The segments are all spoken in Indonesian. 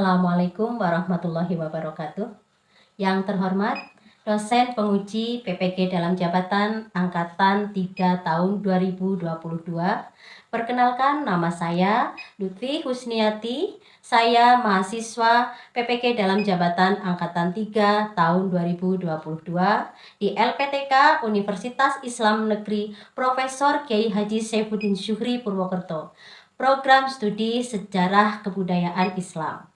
Assalamualaikum warahmatullahi wabarakatuh. Yang terhormat dosen penguji PPG dalam jabatan Angkatan 3 tahun 2022. Perkenalkan, nama saya Lutfi Husniati. Saya mahasiswa PPG dalam jabatan Angkatan 3 tahun 2022 di LPTK Universitas Islam Negeri Profesor Kiai Haji Saifuddin Syuhri Purwokerto. Program Studi Sejarah Kebudayaan Islam.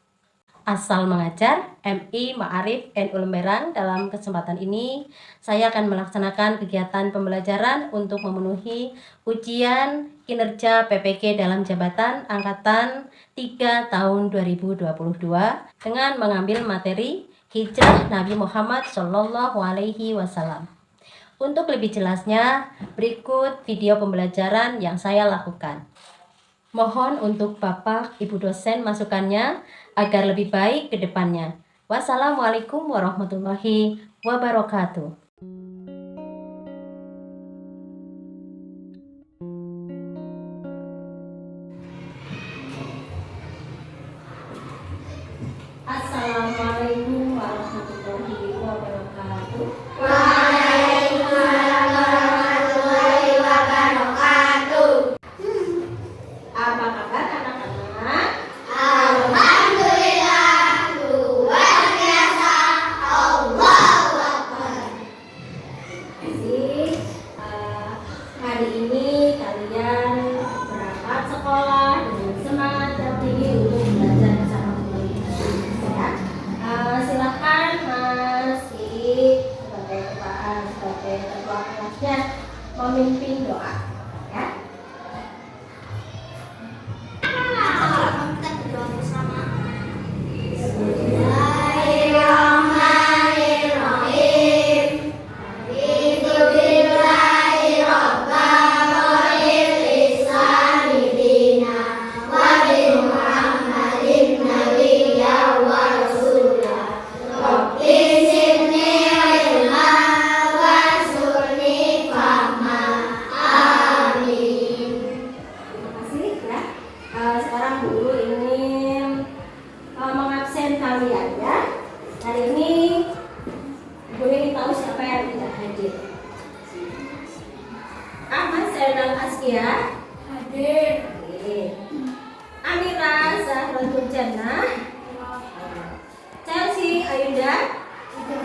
Asal mengajar MI Ma'arif NU Lemberan. Dalam kesempatan ini saya akan melaksanakan kegiatan pembelajaran untuk memenuhi ujian kinerja PPG dalam jabatan Angkatan 3 tahun 2022 dengan mengambil materi Hijrah Nabi Muhammad SAW. Untuk lebih jelasnya, berikut video pembelajaran yang saya lakukan. Mohon untuk Bapak Ibu dosen masukannya agar lebih baik ke depannya. Wassalamualaikum warahmatullahi wabarakatuh. Assalamualaikum warahmatullahi wabarakatuh. Apa kabar anak-anak? Alhamdulillah, luar biasa. Allahu Akbar. Jadi hari ini kalian berangkat sekolah dengan semangat yang tinggi untuk belajar bersama guru. Ya. Silakan Mas Iik sebagai ketua kelasnya memimpin doa. Ya. Kita berdoa bersama. Bismillahirrahmanirrahim. Bismillahi rabbana wa islami dina wa bi Muhammadin nabiyya wa rasulah. Rabbi zidni ilma warzuqni fahma. Amin. Terima kasih ya. Sekarang guru ingin mengabsen kalian ya. Hari ini guru ingin tahu siapa yang tidak hadir. Ahmad Zainal Askia Hadir. hadir. Amira Zahratul Jannah, Chelsea Ayunda Hadir.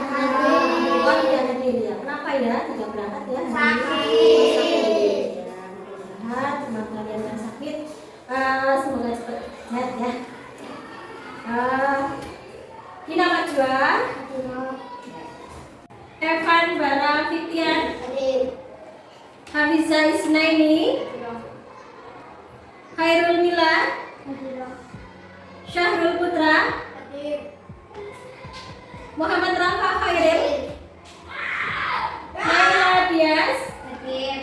oh tidak hadir ya. Kenapa ya tidak berangkat ya? Sakit. Ya, mudah-mudahan teman kalian yang sakit semoga cepat sehat ya. Gina Najwa, Evan Bara Fitian, Hadir. Hafiza Isnaini, Khairul Mila, Syahrul Putra, Hadir. Muhammad Rafa Khairil, Naila Dias, Hadir.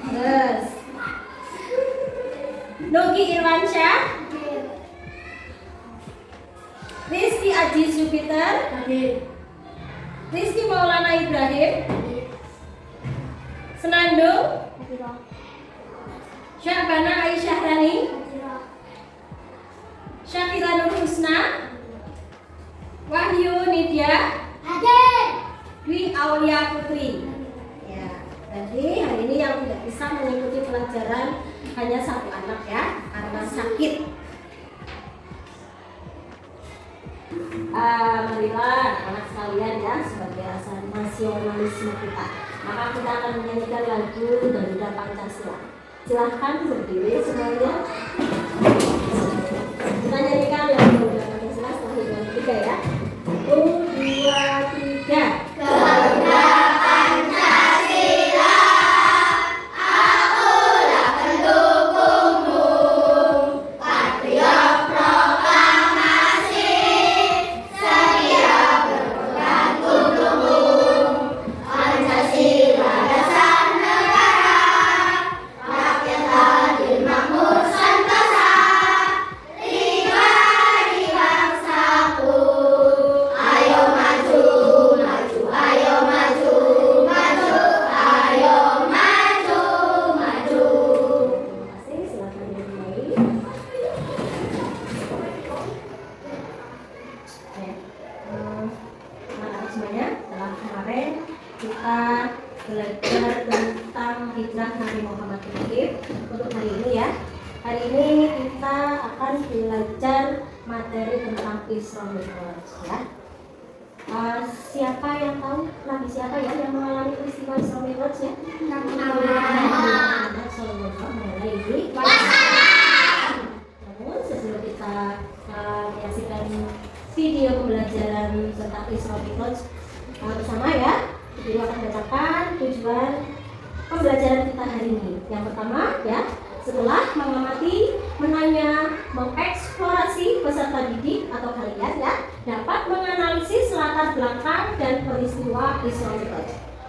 Terus Nugi Irwansyah, Rizky Aji Jupiter, Hadir. Rizky Maulana Ibrahim, Senandung, Syahbana Aisyah Rani, Syafira Nur Husna, Wahyu Nidya, Hadir. Dwi Aulia Putri. Ya, jadi hari ini yang tidak bisa mengikuti pelajaran hanya satu anak ya, karena sakit. Marilah anak sekalian ya, sebagai rasa nasionalisme kita. Maka kita akan menyanyikan lagu Garuda Pancasila. Silahkan berdiri semuanya. Kita nyanyikan lagu Garuda Pancasila setelah hitungan 3 ya. 1, 2, 3. Garuda Pancasila, akulah pendukungmu. Patriot proklamasi, setia berpegang untukmu. Pancasila dasar negara, rakyat adil makmur sentosa, lingkungan di bangsaku. Ya. Anak-anak semuanya, setelah kemarin kita belajar tentang hijrah Nabi Muhammad SAW. Untuk hari ini ya, hari ini kita akan belajar materi tentang Isra Mi'raj ya. Siapa yang tahu Nabi siapa ya yang mengalami peristiwa Isra Mi'raj ya? Nabi Muhammad SAW. Namun sebelum kita menyaksikan video pembelajaran tentang Isra Mi'raj bersama ya, video akan bacakan tujuan pembelajaran kita hari ini. Yang pertama ya, setelah mengamati, menanya, mengeksplorasi peserta didik atau kalian ya, dapat menganalisis latar belakang dan peristiwa Isra Mi'raj.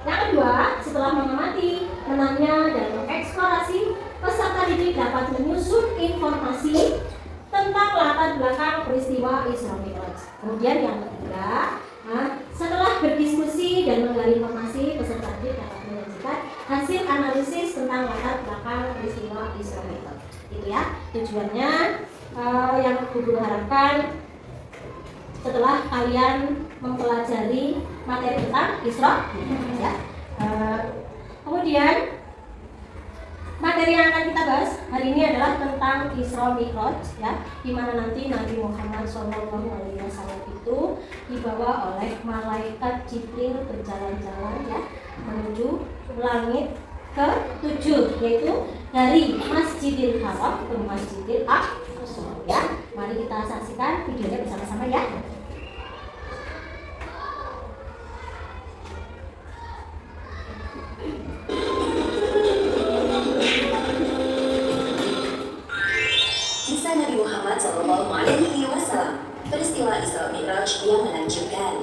Yang kedua, setelah mengamati, menanya, dan mengeksplorasi, peserta didik dapat menyusun informasi tentang latar belakang peristiwa Isra Mi'raj. Kemudian yang ketiga, setelah berdiskusi dan menggali informasi, peserta didik dapat menyajikan hasil analisis tentang latar belakang peristiwa Isra Mi'raj. Itu ya tujuannya, yang Guru harapkan setelah kalian mempelajari materi tentang Isra Mi'raj ya. Kemudian materi yang akan kita bahas hari ini adalah tentang Isra Mi'raj ya, di mana nanti Nabi Muhammad SAW itu dibawa oleh malaikat Jibril berjalan-jalan ya menuju langit ke-7, yaitu dari Masjidil Haram ke Masjidil Aqsa ya. Mari kita saksikan videonya bersama-sama ya. Kisah Nabi Muhammad SAW, peristiwa Isra Mi'raj yang menakjubkan.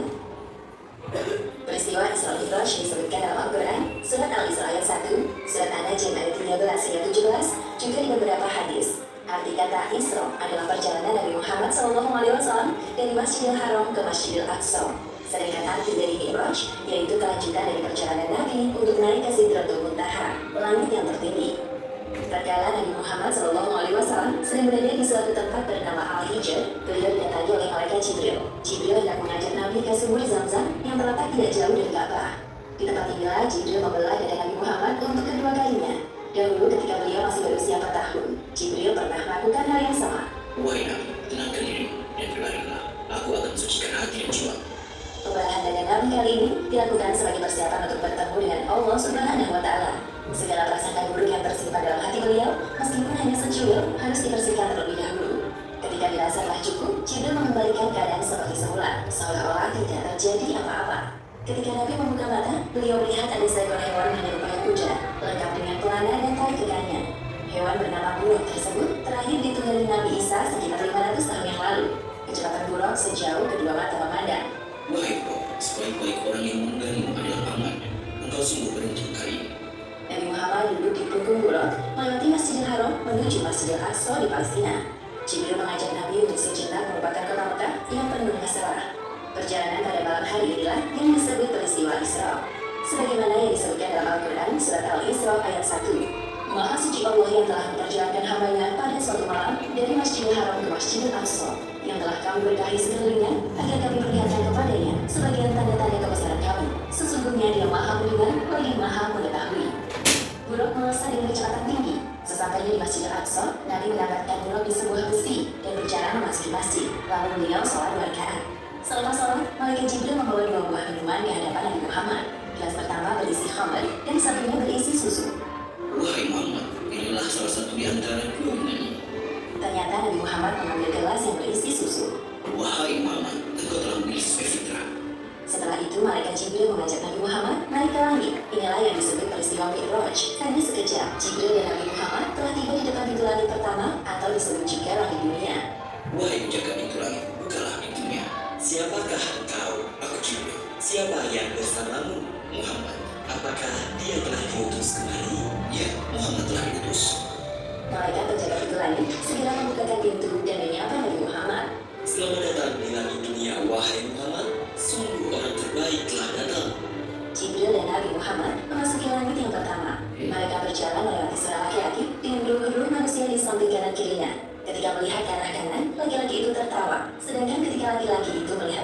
Peristiwa Isra Mi'raj disebutkan dalam Al-Quran, surat Al-Isra ayat 1, surat An-Najm ayat 13 hingga 17, juga di beberapa hadis. Arti kata Isra adalah perjalanan Nabi Muhammad SAW dari Masjidil Haram ke Masjidil Aqsa. Sedangkan arti dari Mi'raj yaitu kelanjutan dari perjalanan Nabi untuk naik ke Sidratul Muntaha, langit yang tertinggi. Tatkala Nabi Muhammad SAW sedang berada di suatu tempat bernama Al-Hijr, beliau didatangi oleh malaikat Jibril. Jibril hendak mengajak Nabi ke sumur Zam-Zam yang terletak tidak jauh dari Ka'bah. Di tempat inilah Jibril membelah dada Nabi Muhammad untuk kedua kalinya. Dahulu ketika beliau masih berusia 4 tahun, Jibril pernah melakukan hal yang sama. Wahai Nabi, tenangkan dirimu dan berlarilah. Aku akan mensucikan hati dan jiwa. Pembelahan dada Nabi kali ini dilakukan sebagai persiapan untuk bertemu dengan Allah Subhanahu wa Ta'ala. Segala prasangka buruk yang tersimpan dalam hati beliau, meskipun hanya secuil, harus dibersihkan terlebih dahulu. Ketika dirasa telah cukup, Jibril mengembalikan keadaan seperti semula, seolah-olah tidak terjadi apa-apa. Ketika Nabi membuka mata, beliau melihat ada seekor hewan menyerupai kuda, lengkap dengan pelana dan tali kekangnya. Hewan bernama buruk tersebut terakhir ditunggangi Nabi Isa sekitar 500 tahun yang lalu. Kecepatan buruk sejauh kedua mata memandang. Wahai bro, sebaik-baik orang yang menunggangimu adalah paman. Engkau sungguh beruntung kali ini. Nabi Muhammad duduk di punggung buruk, melewati Masjidil Haram menuju Masjidil Aqsa di Palestina. Jibril mengajak Nabi untuk sejenak merupakan kota Mekah yang penuh masalah. Perjalanan pada malam hari inilah yang disebut peristiwa Isra. Sebagaimana yang disebutkan dalam Al-Quran surat Al-Isra ayat 1. Maha suci Allah yang telah memperjalankan hambanya pada suatu malam dari Masjidil Haram ke Masjidil Aqsa, yang telah kami berkahi sekelilingnya agar kami perlihatkan kepadanya sebagian tanda-tanda kebesaran kami. Sesungguhnya Dia Maha Mendengar lagi Maha Mengetahui. Buruk melesat dengan kecepatan tinggi. Sesampainya di Masjidil Aqsa, Nabi mendapatkan buruk di sebuah besi dan berjalan memasuki masjid. Lalu beliau sholat 2 rakaat. Selepas sholat, malaikat Jibril membawa 2 buah minuman di hadapan Nabi Muhammad. Gelas pertama berisi khamr dan satunya berisi susu. Wahai Muhammad, inilah salah satu di antara dua minuman ini. Ternyata Nabi Muhammad mengambil gelas yang berisi susu. Wahai Muhammad, engkau telah memilih sesuai fitrah. Setelah itu, malaikat Jibril mengajak Nabi Muhammad naik ke langit. Inilah yang disebut peristiwa Mi'raj. Hanya sekejap, Jibril dan Nabi Muhammad telah tiba di depan pintu langit pertama, atau disebut juga langit dunia. Wahai penjaga pintu langit, bukalah pintunya. Siapakah engkau? Aku Jibril. Siapa yang bersamamu? Muhammad. Apakah dia telah diutus kembali? Ya, Muhammad telah diutus. Malaikat penjaga pintu langit segera membukakan pintu dan menyapa Nabi Muhammad. Selamat datang di langit dunia, wahai Muhammad. Sungguh orang terbaik telah datang. Jibril dan Nabi Muhammad memasuki langit yang pertama. Mereka berjalan melewati seorang laki-laki dengan ruh-ruh manusia di samping kanan kirinya. Ketika melihat ke arah kanan, laki-laki itu tertawa. Sedangkan ketika laki-laki itu melihat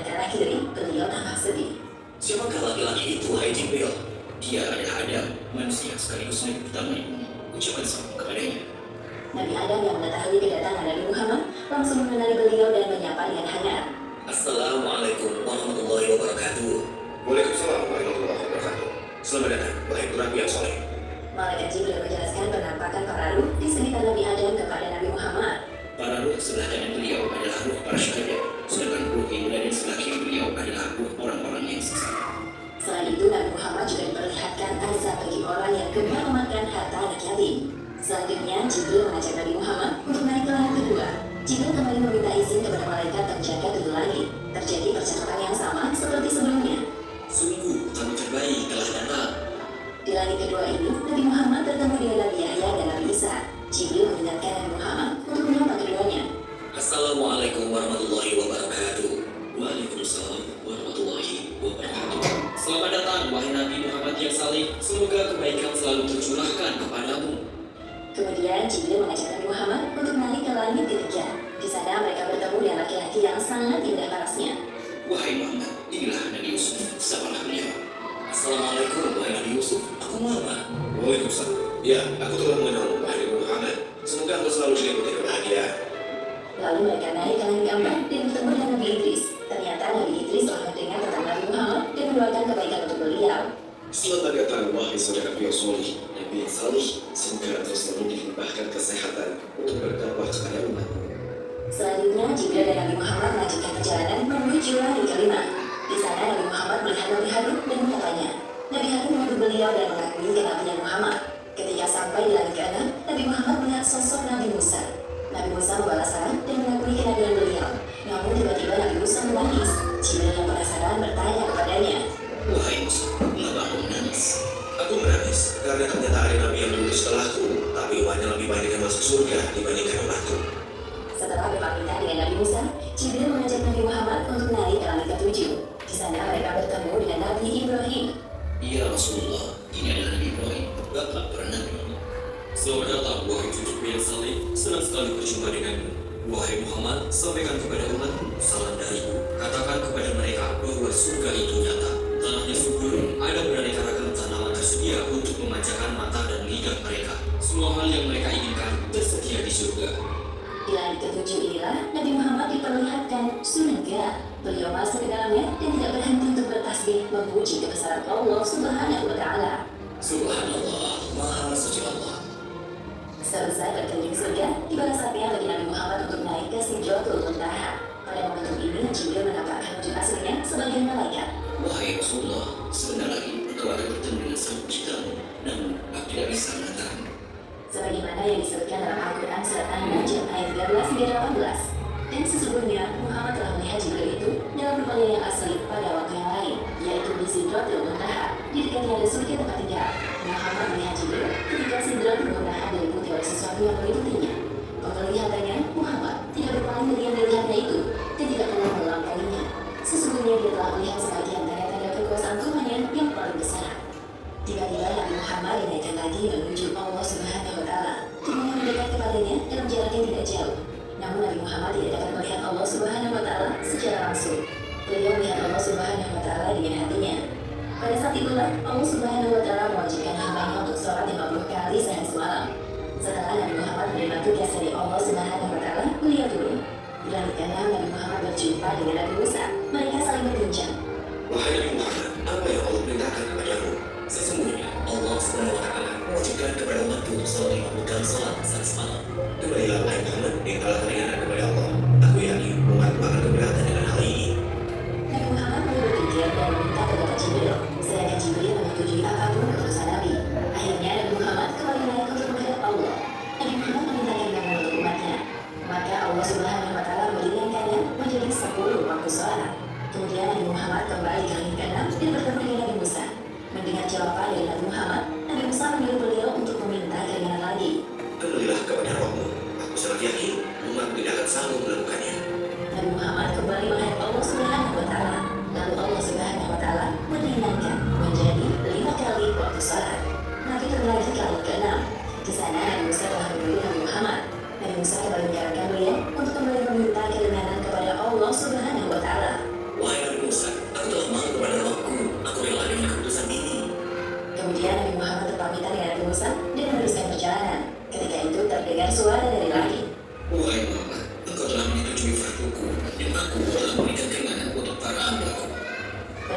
muslim pertama ini. Ucapkan salam kepadanya. Nabi Adam yang mengetahui kedatangan Nabi Muhammad langsung mengenali beliau dan menyapa dengan hangat. Assalamualaikum warahmatullahi wabarakatuh. Waalaikumsalam warahmatullahi wabarakatuh. Selamat datang, wahai pelaku yang soleh. Malaikat Jibril menjelaskan penampakan para ruh di sekitar Nabi Adam kepada Nabi Muhammad. Para ruh sebelah kanan beliau adalah ruh para syuhada, sedangkan ruh yang berada di sebelah kiri beliau adalah ruh orang-orang yang sesat. Selain itu, Nabi Muhammad juga diperlihatkan azab bagi orang yang gemar memakan harta anak yatim. Selanjutnya, Jibril mengajak Nabi Muhammad untuk naik ke langit kedua. Jibril kembali meminta izin kepada malaikat penjaga tujuh langit. Terjadi percakapan yang sama seperti sebelumnya. Sungguh, tamu terbaik telah datang. Di langit kedua ini, Nabi Muhammad bertemu dengan Nabi Yahya dan Nabi Isa. Jibril mengingatkan Nabi Muhammad untuk menyapa keduanya. Assalamualaikum warahmatullahi wabarakatuh. Waalaikumsalam warahmatullahi wabarakatuh. Selamat datang, wahai Nabi Muhammad yang saleh. Semoga kebaikan selalu tercurahkan kepadamu. Kemudian Jibril mengajak Nabi Muhammad untuk naik ke langit ketiga. Di sana mereka bertemu dengan laki-laki yang sangat indah parasnya. Wahai Muhammad, inilah Nabi Yusuf. Sapalah beliau. Assalamualaikum, wahai Nabi Yusuf. Aku Muhammad. Waalaikumsalam. Ya, aku telah mengenalmu, wahai Nabi Muhammad. Semoga engkau selalu diliputi kebahagiaan. Lalu mereka naik ke langit keempat dan bertemu dengan Nabi Idris. Ternyata Nabi Idris telah mendengar tentang Nabi Muhammad dan mendoakan kebaikan untuk beliau. Selamat datang, wahai saudara yang soleh, Nabi yang salih. Semoga engkau selalu dilimpahkan kesehatan untuk berdakwah kepada umat. Selanjutnya, Jibril dan Nabi Muhammad melanjutkan perjalanan menuju langit kelima. Di sana Nabi Muhammad melihat Nabi Harun dan menyapanya. Nabi Harun menuduh beliau dan mengakui kenabian Muhammad. Ketika sampai di langit keenam, Nabi Muhammad melihat sosok Nabi Musa. Nabi Musa membalas salam dan mengakui kenabian beliau. Namun tiba-tiba Nabi Musa menangis. Jibril yang penasaran bertanya kepadanya. Wahai Musa, mengapa aku menangis? Aku menangis karena ternyata ada nabi yang dulu setelahku, tapi umatnya lebih banyak yang masuk surga dibandingkan umatku. Setelah berpamitan dengan Nabi Musa, Jibril mengajak Nabi Muhammad untuk naik ke langit ketujuh. Di sana mereka bertemu dengan Nabi Ibrahim. Ya Rasulullah, ini adalah Nabi Ibrahim, bapak para nabi. Selamat datang, wahai cucuku yang saleh. Senang sekali berjumpa denganmu. Wahai Muhammad, sampaikan kepada umatmu salam dariku. Katakan kepada mereka bahwa surga itu nyata. Tanahnya subur, ada beraneka ragam tanaman tersedia untuk memanjakan mata dan lidah mereka. Semua hal yang mereka inginkan tersedia di surga. Di langit ketujuh inilah Nabi Muhammad diperlihatkan surga. Beliau masuk ke dalamnya dan tidak berhenti untuk bertasbih memuji kebesaran Allah Subhanahu wa Ta'ala. Subhanallah, Maha Suci Allah. Selesai berkeliling surga, tiba saatnya bagi Nabi Muhammad untuk naik ke Sidratul Muntaha. Pada momentum ini, Jibril menampakkan wujud aslinya sebagai malaikat. Wahai Rasulullah, sebentar lagi engkau akan bertemu dengan sang penciptamu, namun aku tidak bisa mengantarmu. Sebagaimana yang disebutkan dalam Al-Quran surat An-Najm ayat 13 hingga 18. Dan sesungguhnya Muhammad telah melihat Jibril itu dalam rupanya yang asli pada waktu yang lain, yaitu di Sidratul Muntaha, di dekatnya ada surga tempat tinggal. Muhammad melihat Jibril ketika Sidratul Muntaha diliputi oleh sesuatu yang meliputinya. Penglihatannya, Muhammad tidak berpaling dari yang dilihatnya itu dan tidak pernah melampauinya. Sesungguhnya dia telah melihat sebagian tanda-tanda kekuasaan Tuhannya yang paling besar. Tiba-tiba Nabi Muhammad dinaikkan lagi menuju Allah Subhanahu wa Ta'ala. Tuhannya mendekat kepadanya dalam jarak yang tidak jauh. Namun Nabi Muhammad tidak dapat melihat Allah Subhanahu wa Ta'ala secara langsung. Beliau melihat Allah Subhanahu wa Ta'ala dengan hatinya. Pada saat itulah Allah Subhanahu wa Ta'ala mewajibkan hambanya untuk sholat 50 kali sehari semalam. Setelah Nabi Muhammad menerima tugas dari Allah Subhanahu wa Ta'ala, beliau turun. Di langit keenam Nabi Muhammad berjumpa dengan Nabi Musa. Mereka saling berbincang. Wahai Nabi Muhammad, apa yang Allah perintahkan kepadamu? Sesungguhnya Allah Subhanahu wa Ta'ala mewajibkan kepada umatku untuk sholat 50 kali sholat sehari semalam. Kembalilah wahai Muhammad yang telah beriman kepada Allah. Aku yakin umatku akan keberatan dengan hal ini. Nabi Muhammad mulai berpikir dan meminta kepada Jibril. Sedangkan Jibril menyetujui apapun keputusan Nabi. Akhirnya Nabi Muhammad kembali naik untuk menghadap Allah. Nabi Muhammad memintakan nama untuk umatnya. Maka Allah Subhanahu wa Ta'ala meringankannya menjadi 10 waktu sholat. Kemudian Nabi Muhammad kembali ke langit keenam dan bertemu dengan Nabi Musa. Mendengar jawaban dari Nabi Muhammad, Nabi Musa menyuruh beliau untuk meminta keringanan lagi. Kembalilah kepada Rabbmu. Aku sangat yakin umat tidak akan sanggup melakukannya. Nabi Muhammad kembali menghadap Allah Subhanahu wa Ta'ala. Lalu Allah Subhanahu wa Ta'ala meringankan menjadi 5 kali waktu sholat. Nabi turun lagi ke langit keenam. Di sana Nabi Musa telah menemui Nabi Muhammad. Nabi Musa kembali menyarankan beliau untuk kembali meminta keringanan kepada Allah Subhanahu wa Ta'ala. Wahai Nabi Musa, aku telah mohon kepada Rabbku. Aku rela dengan keputusan ini. Kemudian Nabi Muhammad berpamitan dengan Nabi Musa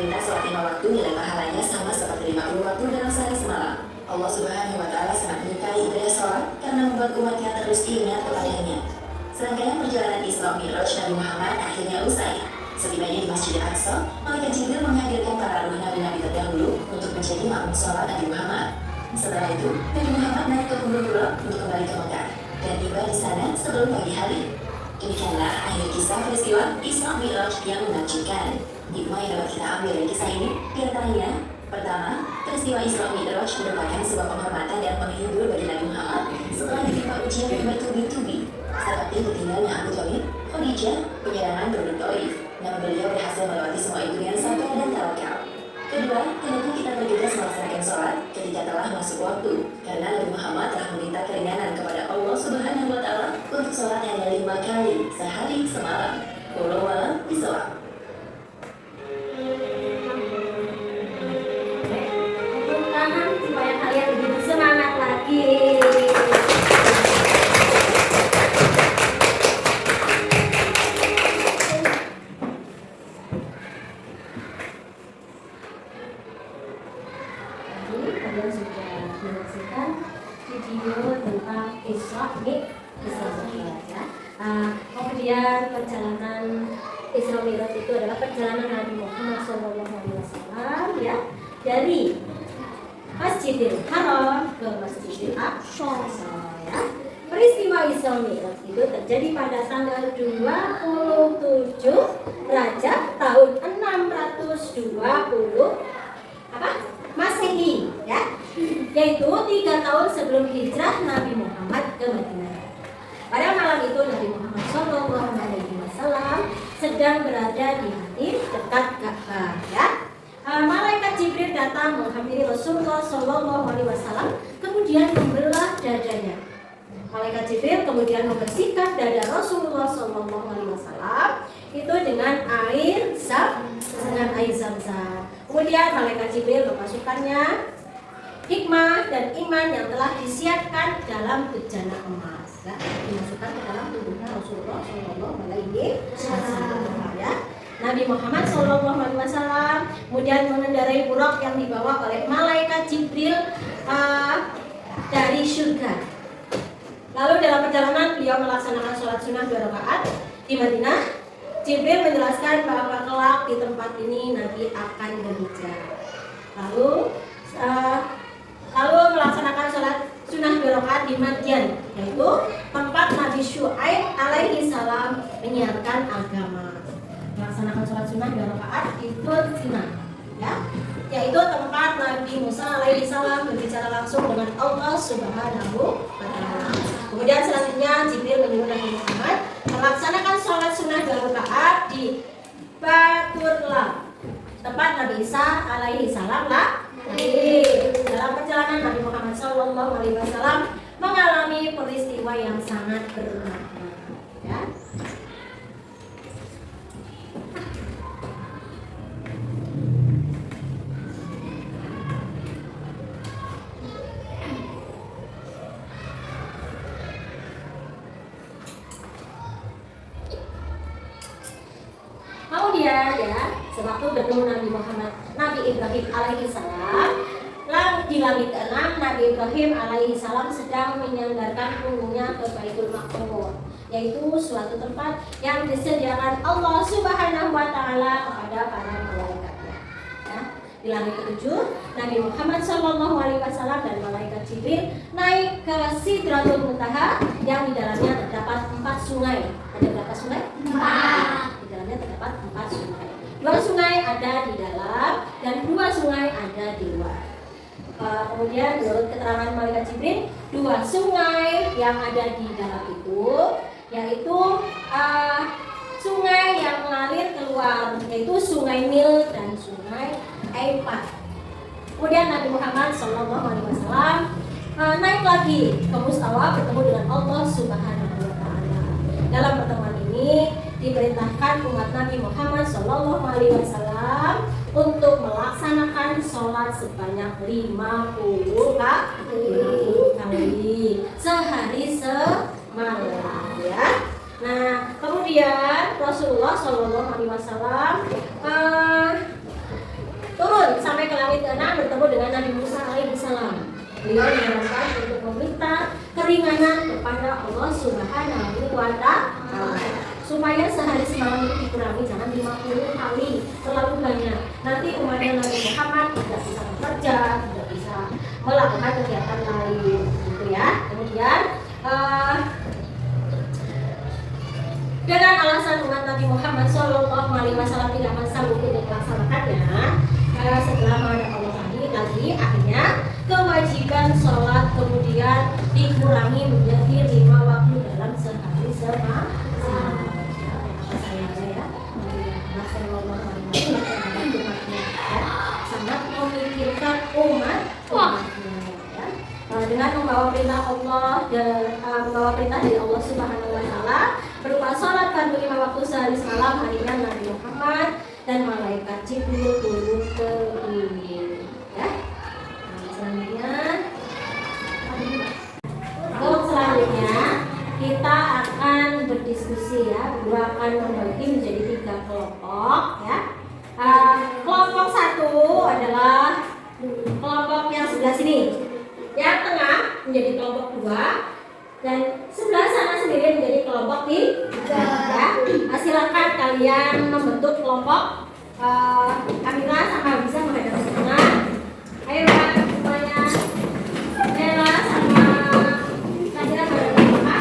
perintah sholat 5 waktu nilai pahalanya sama seperti 50 waktu dalam sehari semalam. Allah Subhanahu wa Ta'ala sangat menyukai ibadah sholat karena membuat umatnya terus ingat kepadanya. Serangkaian perjalanan Isra Mi'raj Nabi Muhammad akhirnya usai. Setibanya di Masjid Al-Aqsa, Malaikat Jibril menghadirkan para ruh nabi-nabi terdahulu untuk menjadi makmum sholat Nabi Muhammad. Setelah itu, Nabi Muhammad naik ke Gunung Hira untuk kembali ke Mekah dan tiba di sana sebelum pagi hari. Demikianlah akhir kisah peristiwa Isra Mi'raj yang menakjubkan. Hikmah yang dapat kita ambil dari kisah ini diantaranya: pertama, peristiwa Isra Mi'raj merupakan sebuah penghormatan dan penghibur bagi Nabi Muhammad setelah ditimpa ujian yang bertubi-tubi, seperti ditinggalnya Abu Thalib, Khadijah, penyerangan penduduk Taif. Namun beliau berhasil melewati semua itu dengan sabar dan tawakal. Kedua, hendaknya kita bergegas melaksanakan sholat ketika telah masuk waktu, karena Nabi Muhammad telah meminta keringanan kepada Allah Subhanahu wa Ta'ala untuk sholat hanya 5 kali sehari semalam. Wallahu a'lam bishawab. Tepuk tangan supaya kalian lebih bersemangat lagi. Kalian sudah menyaksikan video tentang Isra Mi'raj ya. Kemudian perjalanan Isra Mi'raj itu adalah perjalanan Nabi Muhammad SAW ya, dari Masjidil Haram ke Masjidil Aqsa ya. Peristiwa Isra Mi'raj itu terjadi pada tanggal 27 Rajab tahun 620 Masehi ya, yaitu 3 tahun sebelum hijrah Nabi Muhammad ke Madinah. Pada malam itu Nabi Muhammad SAW sedang berada di dekat Ka'bah ya. Malaikat Jibril datang menghampiri Rasulullah SAW, kemudian membelah dadanya. Malaikat Jibril kemudian membersihkan dada Rasulullah SAW itu dengan air zam-zam. Kemudian malaikat Jibril memasukkannya hikmah dan iman yang telah disiapkan dalam bejana emas ya, dimasukkan ke dalam tubuhnya Rasulullah SAW ya. Nabi Muhammad SAW kemudian mengendarai buraq yang dibawa oleh malaikat Jibril dari surga. Lalu dalam perjalanan beliau melaksanakan sholat sunnah 2 rakaat di Madinah. Jibril menjelaskan bahwa kelak di tempat ini Nabi akan berhijrah. Lalu melaksanakan sholat sunnah 2 rakaat di Madyan, yaitu tempat Nabi Syu'aib alaihi salam menyiarkan agama. Melaksanakan sholat sunnah 2 rakaat di Tur Sina, ya, yaitu tempat Nabi Musa alaihi salam berbicara langsung dengan Allah Subhanahu wa Ta'ala. Kemudian selanjutnya Jibril menyuruh Nabi Muhammad melaksanakan sholat sunnah 2 rakaat di Baturlah, tempat Nabi Isa alaihi salam dalam perjalanan Nabi Muhammad SAW mengalami peristiwa yang sangat bermakna ya. Kemudian ya, sewaktu bertemu Nabi Ibrahim alaihi salam, di langit ke-6 Nabi Ibrahim alaihi salam sedang menyandarkan punggungnya ke Baitul Maqmur, yaitu suatu tempat yang disediakan Allah Subhanahu wa Ta'ala kepada para malaikatnya. Ya. Di langit ke-7 Nabi Muhammad SAW dan malaikat Jibril naik ke Sidratul Muntaha yang di dalamnya terdapat 4 sungai. Ada berapa sungai? 4. Di dalamnya terdapat 4 sungai. 2 sungai ada di dalam dan 2 sungai ada di luar. Kemudian menurut keterangan malaikat Jibril, 2 sungai yang ada di dalam itu yaitu sungai yang mengalir keluar, yaitu sungai Nil dan sungai Eifat. Kemudian Nabi Muhammad SAW naik lagi ke Mustawa bertemu dengan Allah Subhanahu wa Ta'ala. Dalam pertemuan ini diperintahkan umat Nabi Muhammad SAW untuk melaksanakan sholat sebanyak 50 kali sehari semalam ya. Nah, kemudian Rasulullah SAW keringanan kepada Allah Subhanahu wa Ta'ala. Supaya sehari semalam itu dikurangi, jangan 50 kali, terlalu banyak. Nanti umatnya Nabi Muhammad tidak bisa bekerja, tidak bisa melakukan kegiatan lain, gitu ya. Kemudian dengan alasan umat Nabi Muhammad SAW tidak sanggup untuk melaksanakannya, setelah menghadap Allah lagi, akhirnya kewajiban sholat kemudian dikurangi menjadi 5 waktu dalam sehari semalam. Sangat memikirkan umatnya ya. Dengan membawa perintah Allah dan membawa perintah dari Allah Subhanahu wa Ta'ala berupa sholat fardu 5 waktu sehari semalam, akhirnya Nabi Muhammad dan malaikat Jibril turun ke bumi ya. Selanjutnya kita akan berdiskusi ya, berdua akan membagi menjadi 3 kelompok ya. Kelompok 1 adalah kelompok yang sebelah sini, yang tengah menjadi kelompok 2, dan sebelah sana sendiri menjadi kelompok 3 ya. Silakan kalian membentuk kelompok. Amira sama bisa menghadap ke tengah. Ayo semuanya. Nela sama Sajira menghadap ke tengah.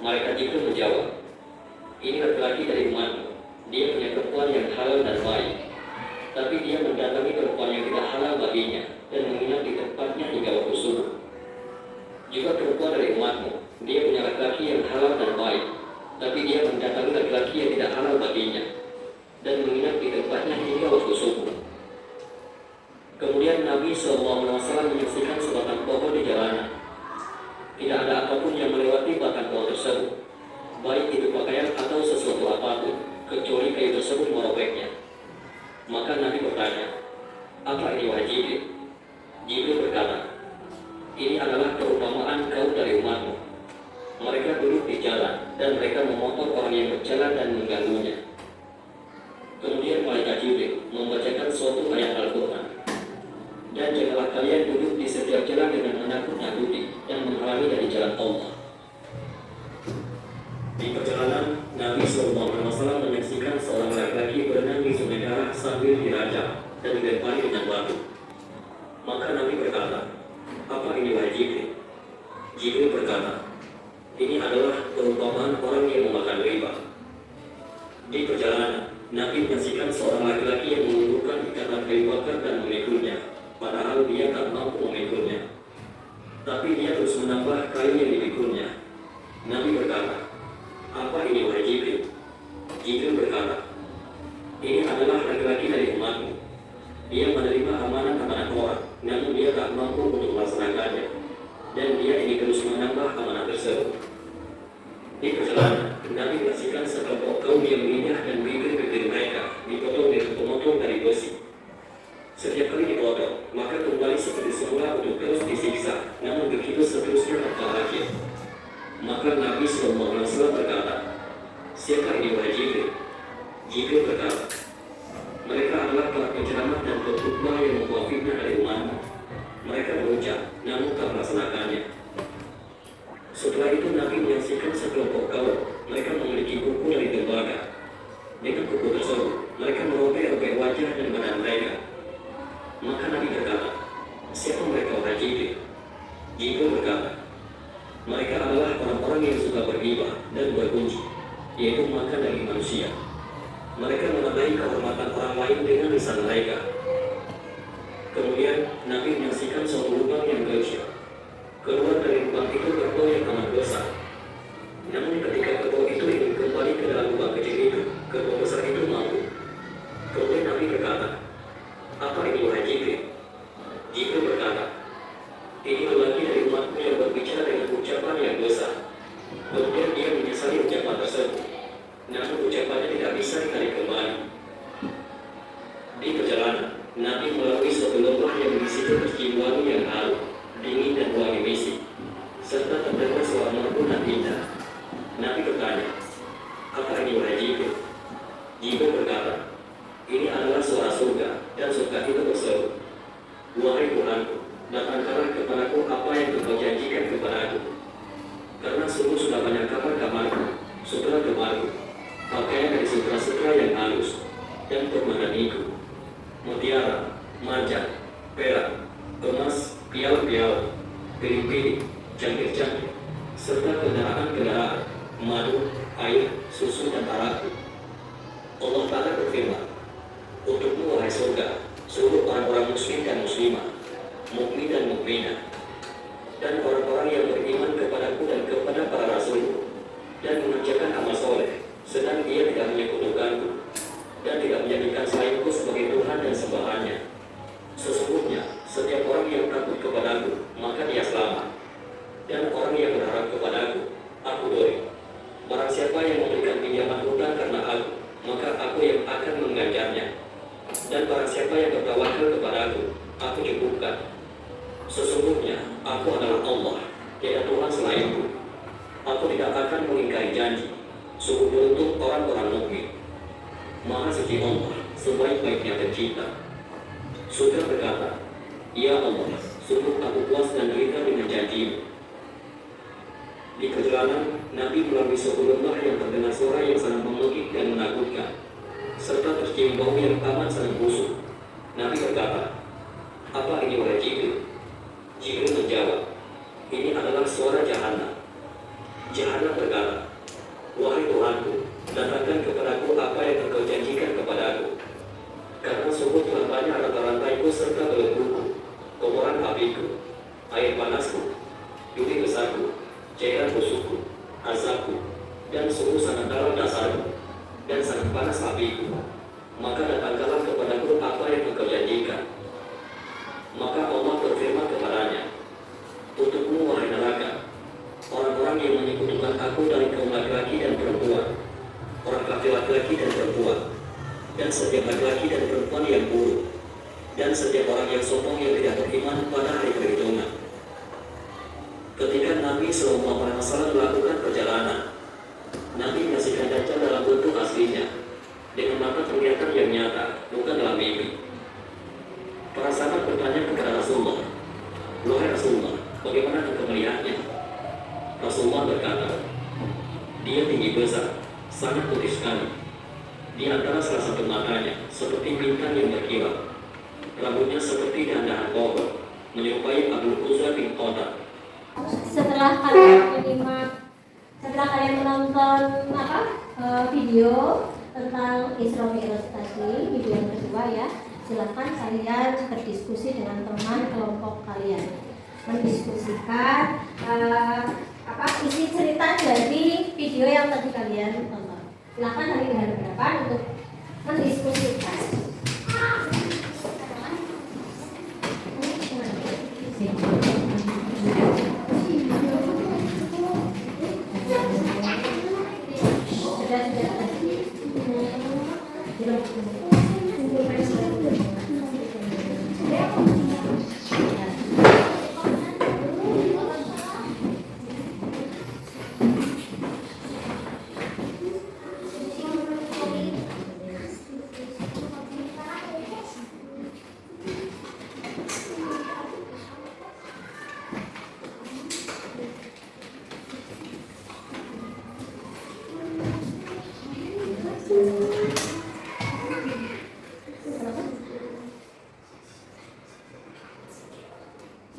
Malaikat Jibril menjawab, ini laki-laki dari umatmu. halal dan baik. Tapi dia mendatangi perempuan yang tidak halal baginya dan menginap di tempatnya hingga waktu subuh. Juga perempuan dari umatmu, dia punya laki-laki yang halal dan baik, tapi dia mendatangi laki-laki yang tidak halal baginya dan menginap di tempatnya hingga waktu subuh. Kemudian Nabi SAW menyaksikan sebatang pohon di jalanan. Tidak ada apapun yang melewati batang pohon tersebut, baik itu pakaian atau sesuatu apapun, kecuali kayu tersebut merobeknya. Maka Nabi bertanya, "Apa ini wahai Jibril?" Jibril berkata, "Ini adalah perumpamaan kaum dari umatmu. Mereka duduk di jalan dan mereka memotong orang yang berjalan dan mengganggunya." Kemudian malaikat Jibril membacakan suatu ayat Al-Quran. "Dan janganlah kalian duduk di setiap jalan dengan menakut-nakuti dan menghalangi dari jalan Allah." Di perjalanan, Nabi SAW menyaksikan seorang laki-laki berenang di sungai darah sambil dirajam dan dilempari dengan batu. Maka Nabi berkata, "Apa ini wahai Jibril?" Jibril berkata, "Ini adalah perumpamaan orang yang memakan riba." Di perjalanan, Nabi menyaksikan seorang laki-laki yang mengumpulkan ikatan kayu bakar dan memikulnya, padahal dia tak mampu memikulnya. Tapi dia terus menambah kayu yang dipikulnya. Nabi berkata, "Apa ini wahai Jibril?" Jibril berkata, "Ini adalah laki-laki dari umatmu. Dia menerima amanat-amanat orang, namun dia tak mampu untuk melaksanakannya, dan dia ingin terus menambah amanat tersebut." Di perjalanan, Nabi menyaksikan sekelompok kaum yang menginjak dan bibir-bibir mereka dipotong dengan pemotong dari besi. Setiap kali dipotong, maka kembali seperti semula untuk terus disiksa, namun begitu seterusnya tanpa akhir. Maka Nabi SAW berkata, "Siapa ini wahai Jibril?" Jibril berkata, "Mereka adalah para penceramah dan pengkhotbah yang membawa fitnah dari umatmu. Mereka berucap, namun tak melaksanakannya." Setelah itu Nabi menyaksikan sekelompok kaum. Mereka memiliki kuku dari tembaga. Dengan kuku tersebut, mereka merobek-robek wajah dan badan mereka. Maka Nabi berkata, "Siapa mereka wahai Jibril?" Jibril berkata, "Mereka adalah orang-orang yang suka bergibah dan berkunci, yaitu makan dari manusia. Mereka menandai kehormatan orang lain dengan lisan mereka." Kemudian Nabi menyaksikan suatu lubang yang gelap. Keluar dari lubang itu kerbau yang amat besar. Namun ketika kerbau itu ingin kembali ke dalam lubang kecil itu, kerbau besar itu mampu. Kemudian Nabi berkata, "Apa ini wahai Jibril?" Jibril berkata, "Ini lelaki dari umatmu yang berbicara dengan ucapan yang dosa." Kemudian dia menyesali ucapan tersebut, namun ucapannya tidak bisa ditarik kembali. Di perjalanan, Nabi melalui suatu lembah yang berisi tercium wangi yang harum, dingin dan wangi misi, serta terdengar suara merdu dan indah. Nabi bertanya, "Apa ini wahai Jibril?" Jibril berkata, "Ini adalah suara surga, dan surga itu berseru, 'Wahai Tuhanku, datangkanlah kepadaku apa yang Engkau janjikan kepadaku. Karena sungguh sudah banyak kamar-kamarku, sutra-gemarku, pakaian dari sutra-sutra yang halus, dan permadaniku, mutiara, marjan, perak, emas, piala-piala, piring-piring, cangkir-cangkir, serta kendaraan-kendaraan, madu, air, susu, dan arakku.' Allah Ta'ala berfirman, 'Untukmu wahai surga, seluruh orang-orang muslim dan muslimah, mukmin dan mukminah, dan orang-orang yang beriman kepadaku dan kepada para rasulku, dan mengerjakan amal soleh, sedang dia tidak menyekutukanku, dan tidak menjadikan selainku sebagai Tuhan dan sembahannya. Sesungguhnya, setiap orang yang takut kepadaku, maka dia selamat. Dan orang yang berharap kepadaku, aku beri. Barang siapa yang memberikan pinjaman hutang karena aku, maka aku yang akan mengganjarnya. Dan barang siapa yang bertawakal kepadaku, aku cukupkan. Sesungguhnya, aku adalah Allah, tiada Tuhan selainku. Aku tidak akan mengingkari janji, sungguh beruntung orang-orang mukmin. Maha suci Allah, sebaik-baiknya pencipta." Surga berkata, "Ya Allah, sungguh aku puas dan ridha dengan janji-Mu." Di perjalanan, Nabi melalui suatu lembah yang terdengar suara yang sangat menggigit dan menakutkan, serta tercium bau yang amat sangat busuk. Nabi berkata, "Apa ini wahai Jibril?" Jibril menjawab, "Ini adalah suara Jahannam." Jahannam berkata, "Wahai Tuhanku, datangkan kepadaku apa yang Engkau janjikan kepadaku." apiku, air panasku, bumi besarku, cairan busukku, azabku, dan suhu sangat dalam dasarku, dan sangat panas apiku. Maka datangkanlah kepadaku apa yang engkau janjikan. Maka Allah berfirman kepadanya, untukmu wahai neraka, orang-orang yang menyekutukan aku dari kaum laki-laki dan perempuan, orang kafir laki-laki dan perempuan, dan setiap laki-laki dan perempuan yang buruk, dan setiap orang yang sombong yang tidak beriman pada hari perhitungan. Ketika Nabi SAW melakukan perjalanan, Nabi menyaksikan Dajjal dalam bentuk aslinya, dengan mata penglihatan yang nyata, bukan dalam mimpi. Para sahabat bertanya kepada Rasulullah, wahai Rasulullah, bagaimana engkau melihatnya? Rasulullah berkata, dia tinggi besar, sangat putih sekali. Di antara salah satu matanya, seperti bintang yang berkilau. Rambutnya seperti dahan-dahan pohon, menyerupai Abu Uzza bin Qadar. Setelah kalian menonton video tentang Isra Mi'raj tadi, video yang kedua ya, silakan kalian berdiskusi dengan teman kelompok kalian, mendiskusikan isi cerita dari video yang tadi kalian tonton. Silakan hari dengan berapa untuk mendiskusikan.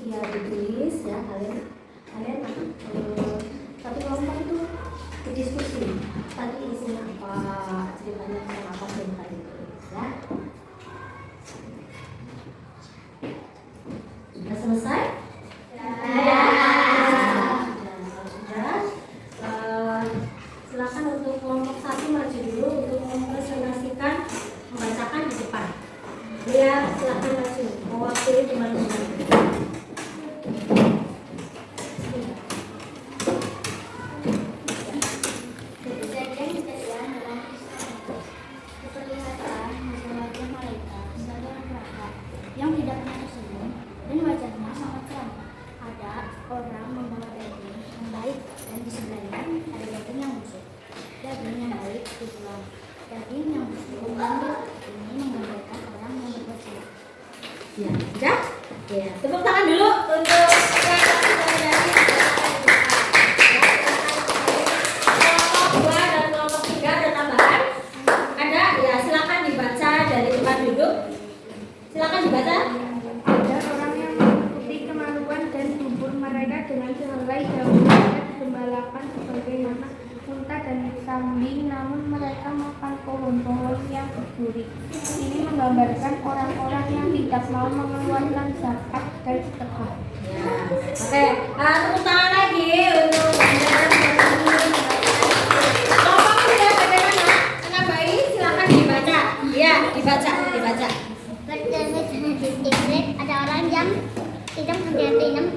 Iya, ditulis ya kalian satu kelompok itu berdiskusi tadi isinya apa, ceritanya tentang apa yang tadi ditulis ya. Sudah selesai? Ya. Sudah. Silakan untuk kelompok satu maju dulu untuk mempresentasikan, membacakan di depan. Ya, silakan maju. Mewakili teman-teman. Yang tidak pernah tersenyum dan wajahnya sangat seram. Ada orang membawa daging yang baik dan di sebelahnya ada daging yang busuk. Daging yang baik dibuang, daging yang busuk diambil. Ini menggambarkan orang yang berbuat jahat. Ya, sudah? Ya, tepuk tangan dulu untuk kelompok 2 dan kelompok 3 ada tambahan? Ada? Ya, silakan dibaca dari tempat duduk. Silakan dibaca. Ada orang yang mengikuti kemaluan dan dubur mereka dengan sehelai daun dan gembalakan sebagaimana unta dan kambing, namun mereka makan pohon-pohon yang berduri. Ini menggambarkan orang-orang yang tidak mau mengeluarkan zakat dan sedekah. Ya, oke. Tepuk tangan lagi untuk kelompok 3 bagaimana? Anak bayi silakan dibaca. Ya, dibaca. Ada orang yang tidak tanam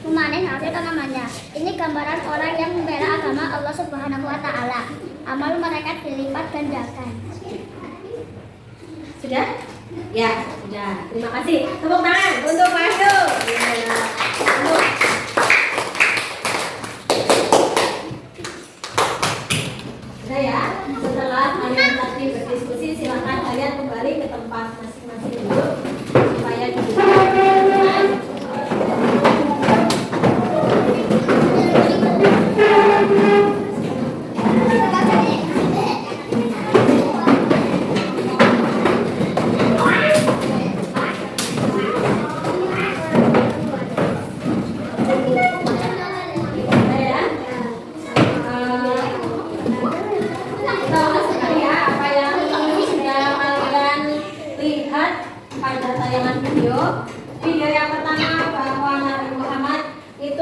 memanen hasil tanamannya. Ini gambaran orang yang membela agama Allah Subhanahu wa Ta'ala. Amal mereka dilipat gandakan. Sudah? Ya, sudah. Terima kasih. Tepuk tangan untuk Pandu. Ya. Sudah ya. Setelah kalian tadi berdiskusi, silakan kalian kembali ke tempat masing-masing dulu supaya duduk.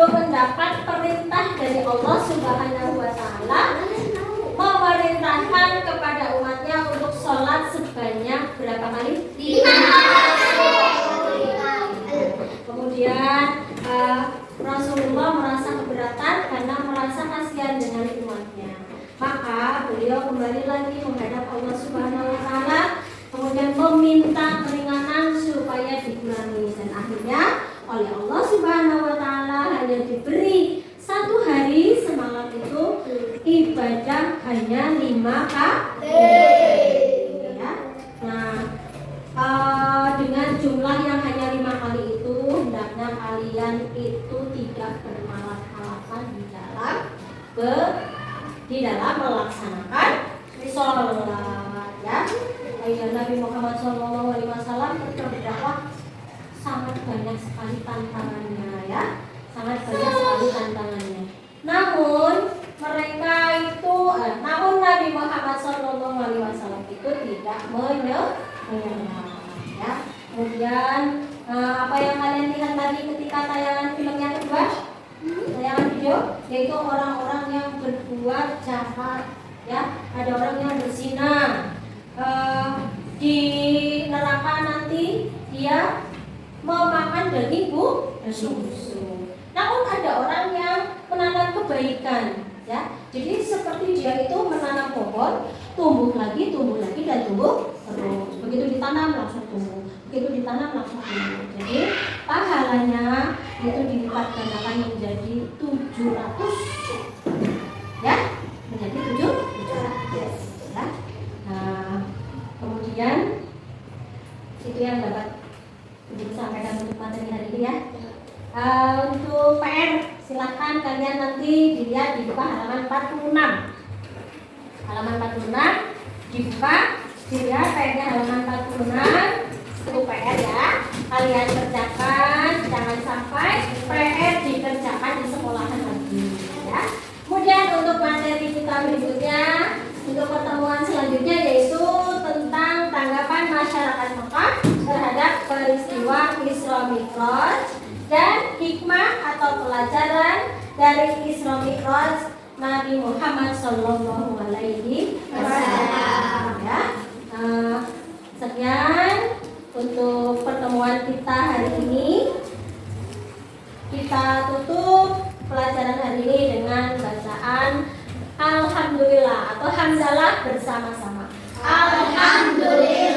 itu mendapat perintah dari Allah Subhanahu wa taala memerintahkan kepada umatnya untuk sholat sebanyak berapa kali? 5 kali. Kemudian Rasulullah merasa keberatan karena merasa kasihan dengan umatnya. Maka beliau kembali lagi menghadap Allah Subhanahu wa taala, kemudian meminta keringanan supaya dikurangi, dan akhirnya oleh Allah Subhanahu wa taala hanya diberi 1 hari semalam itu ibadah hanya 5 kali. Ya. Nah, dengan jumlah yang hanya 5 kali itu, hendaknya kalian itu tidak bermalas-malasan di dalam melaksanakan sholat, ya. Ayat Nabi Muhammad SAW ketika berdakwah sangat banyak sekali tantangannya, ya, sangat banyak sekali tantangannya. Namun Nabi Muhammad SAW itu tidak menyerah, ya. Kemudian apa yang kalian lihat tadi ketika tayangan film yang kedua, tayangan video, yaitu orang-orang yang berbuat jahat, ya. Ada orang yang berzina, di neraka nanti dia memakan daging busuk. Namun ada orang yang menanam kebaikan, ya. Jadi seperti dia itu menanam pohon, tumbuh lagi dan tumbuh terus. Begitu ditanam langsung tumbuh, begitu ditanam langsung tumbuh. Jadi pahalanya itu dilipat gandakan menjadi 700, ya, menjadi 700, ya. Nah, kemudian itu yang dapat disampaikan untuk materi hari ini, ya. Untuk PR silakan kalian nanti dilihat, dibuka halaman 46. Halaman 46 dibuka, dilihat PR-nya halaman 46. Itu PR, ya. Kalian kerjakan, jangan sampai PR dikerjakan di sekolahan lagi, ya. Kemudian untuk materi kita berikutnya, untuk pertemuan selanjutnya yaitu tentang tanggapan masyarakat Mekah terhadap peristiwa Isra Mi'raj dan hikmah atau pelajaran dari Isra Mi'raj Nabi Muhammad Sallallahu Alaihi Wasallam, ya. Sekian untuk pertemuan kita hari ini. Kita tutup pelajaran hari ini dengan bacaan Alhamdulillah atau hamdalah bersama-sama. Alhamdulillah.